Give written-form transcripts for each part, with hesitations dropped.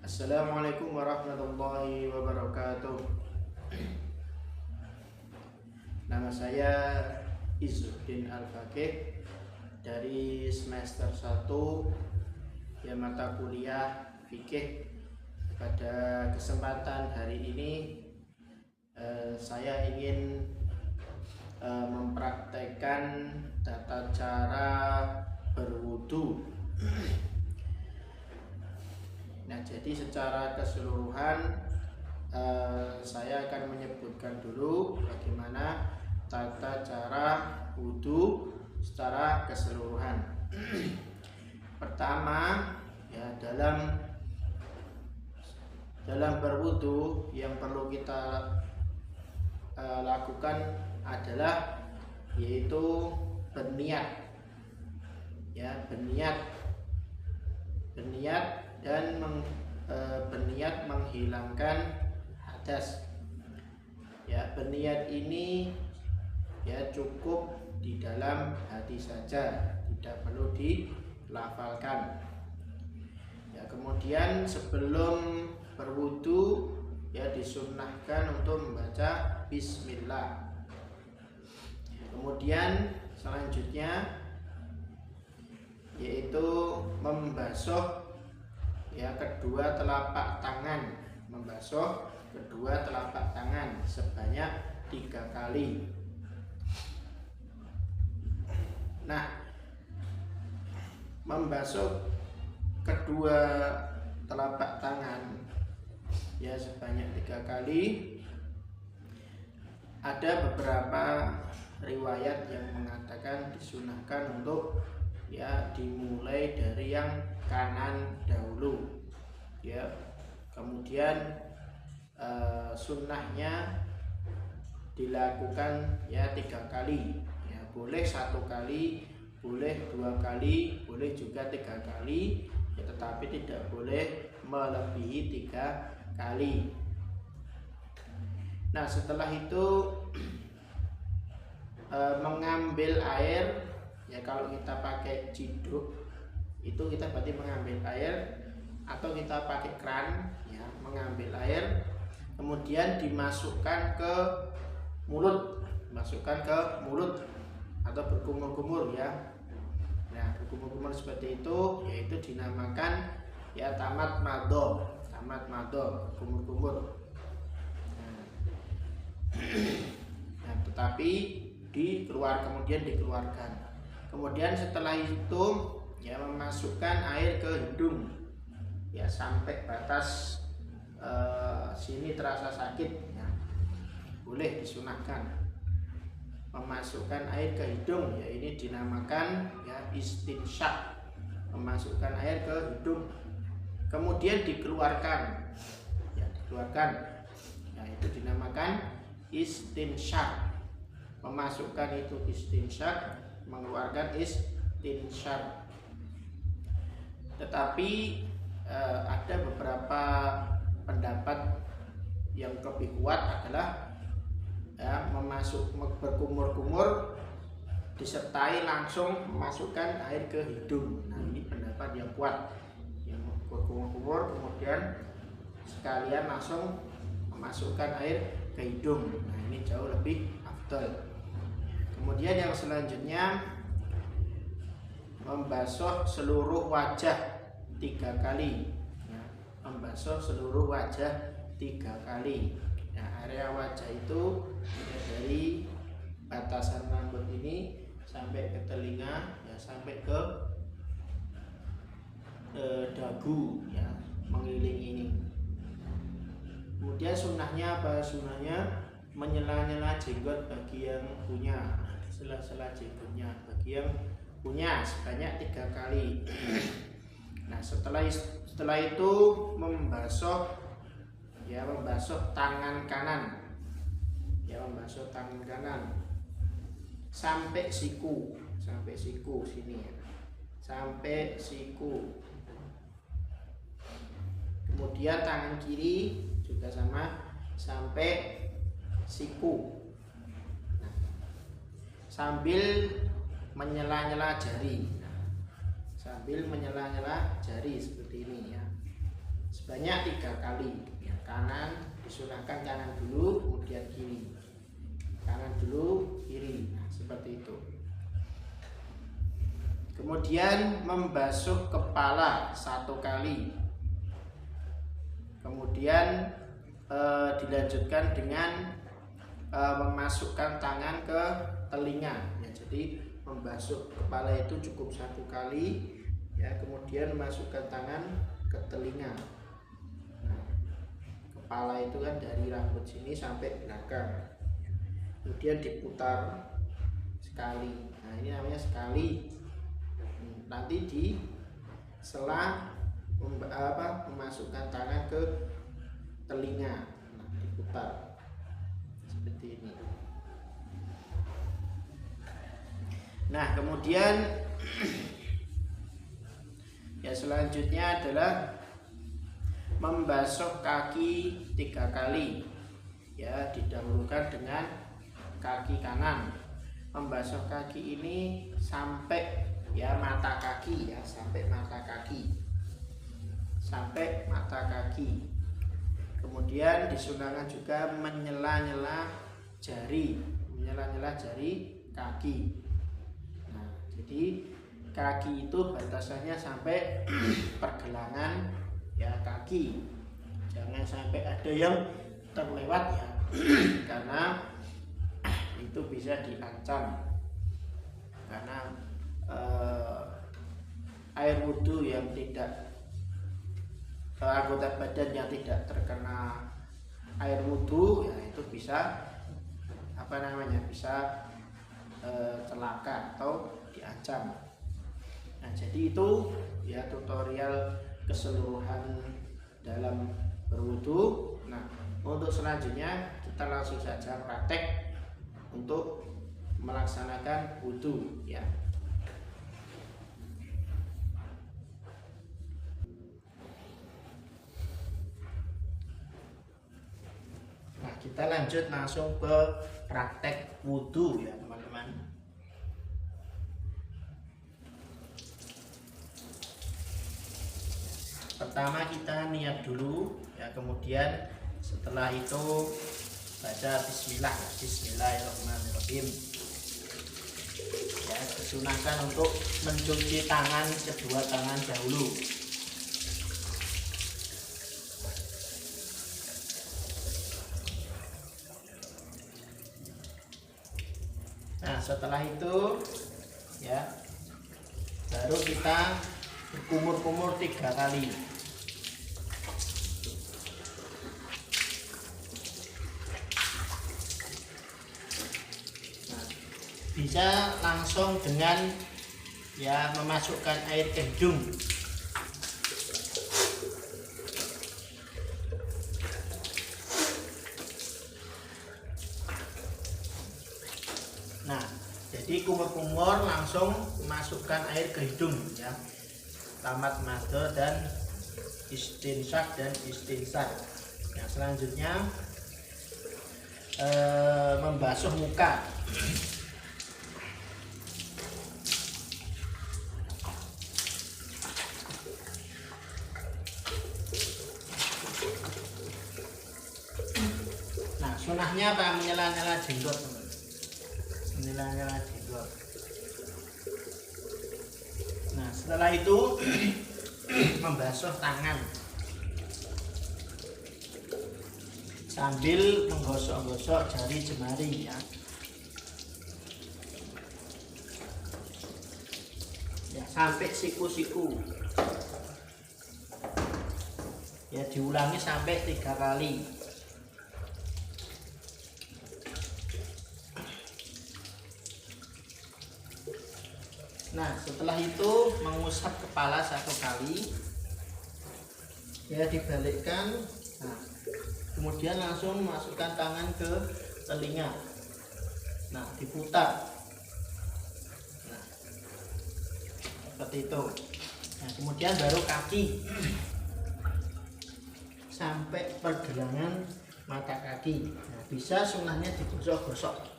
Assalamualaikum warahmatullahi wabarakatuh. Nama saya Izzuddin Al-Faqih dari semester 1 ya mata kuliah fikih. Pada kesempatan hari ini saya ingin mempraktekkan tata cara berwudu. Nah, jadi secara keseluruhan saya akan menyebutkan dulu bagaimana tata cara wudu secara keseluruhan. Pertama, ya dalam berwudu yang perlu kita lakukan adalah yaitu berniat. Ya, berniat dan berniat menghilangkan hadas. Ya, berniat ini ya cukup di dalam hati saja, tidak perlu dilafalkan. Ya, kemudian sebelum berwudu ya disunnahkan untuk membaca bismillah. Kemudian selanjutnya yaitu membasuh ya kedua telapak tangan, sebanyak 3 kali. Nah, membasuh kedua telapak tangan ya sebanyak 3 kali, ada beberapa riwayat yang mengatakan disunahkan untuk ya dimulai dari yang kanan dahulu ya, kemudian sunnahnya dilakukan ya 3 kali ya, boleh 1 kali, boleh 2 kali, boleh juga 3 kali ya, tetapi tidak boleh melebihi 3 kali. Nah, setelah itu mengambil air ya, kalau kita pakai ciduk itu kita berarti mengambil air, atau kita pakai keran ya mengambil air, kemudian dimasukkan ke mulut, atau berkumur-kumur ya. Nah, berkumur-kumur seperti itu yaitu dinamakan ya tamat mado, kumur-kumur. Nah, tetapi kemudian dikeluarkan. Kemudian setelah itu ya memasukkan air ke hidung ya sampai batas sini terasa sakit ya, boleh disunahkan memasukkan air ke hidung ya, ini dinamakan ya istinsyak, memasukkan air ke hidung kemudian dikeluarkan ya, itu dinamakan istinsyak. Memasukkan itu istinsyak, mengeluarkan istinsyak. Tetapi ada beberapa pendapat yang lebih kuat adalah ya, berkumur-kumur disertai langsung memasukkan air ke hidung. Nah, ini pendapat yang kuat, yang berkumur-kumur kemudian sekalian langsung memasukkan air ke hidung. Nah, ini jauh lebih afdal. Kemudian yang selanjutnya membasuh seluruh wajah 3 kali ya, membasuh seluruh wajah 3 kali. Nah, area wajah itu ya, dari batasan rambut ini sampai ke telinga ya, sampai ke dagu ya, mengelilingi ini. Kemudian sunnahnya apa? Sunnahnya menyela-nyela jenggot bagi yang punya, sela-sela jenggotnya bagi yang punya sebanyak 3 kali. Nah, setelah itu membasuh tangan kanan ya, sampai siku sini ya, sampai siku. Kemudian tangan kiri juga sama sampai siku. Nah, sambil menyela-nyela jari, seperti ini ya, sebanyak 3 kali. Ya, kanan disunahkan kanan dulu, kemudian kiri. Kanan dulu, kiri. Nah, seperti itu. Kemudian membasuh kepala 1 kali. Kemudian dilanjutkan dengan memasukkan tangan ke telinga. Ya, jadi membasuh kepala itu cukup 1 kali. Ya, kemudian memasukkan tangan ke telinga. Nah, kepala itu kan dari rambut sini sampai belakang. Kemudian diputar sekali. Nah, ini namanya sekali. Nanti di sela memasukkan tangan ke telinga. Nah, diputar seperti ini. Nah, kemudian ya selanjutnya adalah membasuh kaki 3 kali. Ya, didahulukan dengan kaki kanan. Membasuh kaki ini sampai ya mata kaki, ya sampai mata kaki. Sampai mata kaki. Kemudian disunahkan juga menyela-nyela jari, menyela-nyela jari kaki. Nah, jadi kaki itu batasannya sampai pergelangan ya kaki. Jangan sampai ada yang terlewat ya. Karena itu bisa diancam. Karena air wudhu yang tidak anggota badan yang tidak terkena air wudhu ya itu bisa bisa celaka atau diancam. Nah, jadi itu ya tutorial keseluruhan dalam berwudhu. Nah, untuk selanjutnya kita langsung saja praktek untuk melaksanakan wudhu ya. Nah, kita lanjut langsung ke praktek wudhu ya teman-teman. Pertama kita niat dulu ya, kemudian setelah itu baca bismillah. Bismillahirrahmanirrahim. Ya, disunahkan untuk mencuci tangan kedua tangan dahulu. Nah, setelah itu ya baru kita berkumur-kumur 3 kali. Nah, bisa langsung dengan ya memasukkan air ke hidung. Nah, jadi kumur-kumur langsung masukkan air ke hidung ya. Tamat mado dan istinsak dan istinsak. Nah, selanjutnya membasuh muka. Nah, sunahnya apa? Menyela-nyela jenggot. Menyela-nyela jenggot. Nah, setelah itu membasuh tangan sambil menggosok-gosok jari jemari ya. Ya, sampai siku-siku. Ya, diulangi sampai 3 kali. Nah, setelah itu mengusap kepala 1 kali. Ya, dibalikkan. Nah, kemudian langsung masukkan tangan ke telinga. Nah, diputar. Nah, seperti itu. Nah, kemudian baru kaki sampai pergelangan mata kaki. Nah, bisa sunahnya digosok-gosok.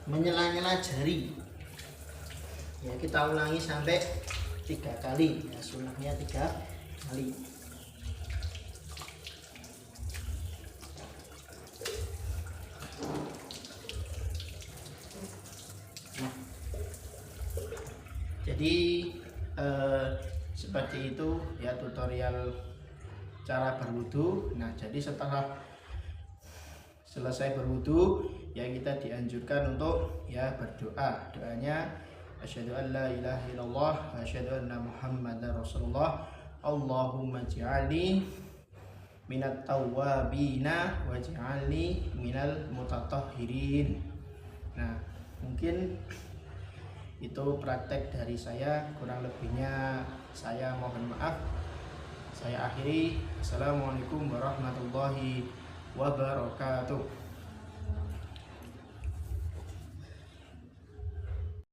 menyela-nyela jari. Ya, kita ulangi sampai 3 kali. Ya, sunahnya 3 kali. Nah, jadi seperti itu ya tutorial cara berwudu. Nah, jadi setelah selesai berwudu ya kita dianjurkan untuk ya berdoa. Doanya asyhadu an la ilaha illallah wa asyhadu anna muhammadar rasulullah. Allahumma ij'alni minat tawwabina waj'alni minal mutatahhirin. Nah, mungkin itu praktek dari saya, kurang lebihnya saya mohon maaf. Saya akhiri. Assalamualaikum warahmatullahi wabarakatuh.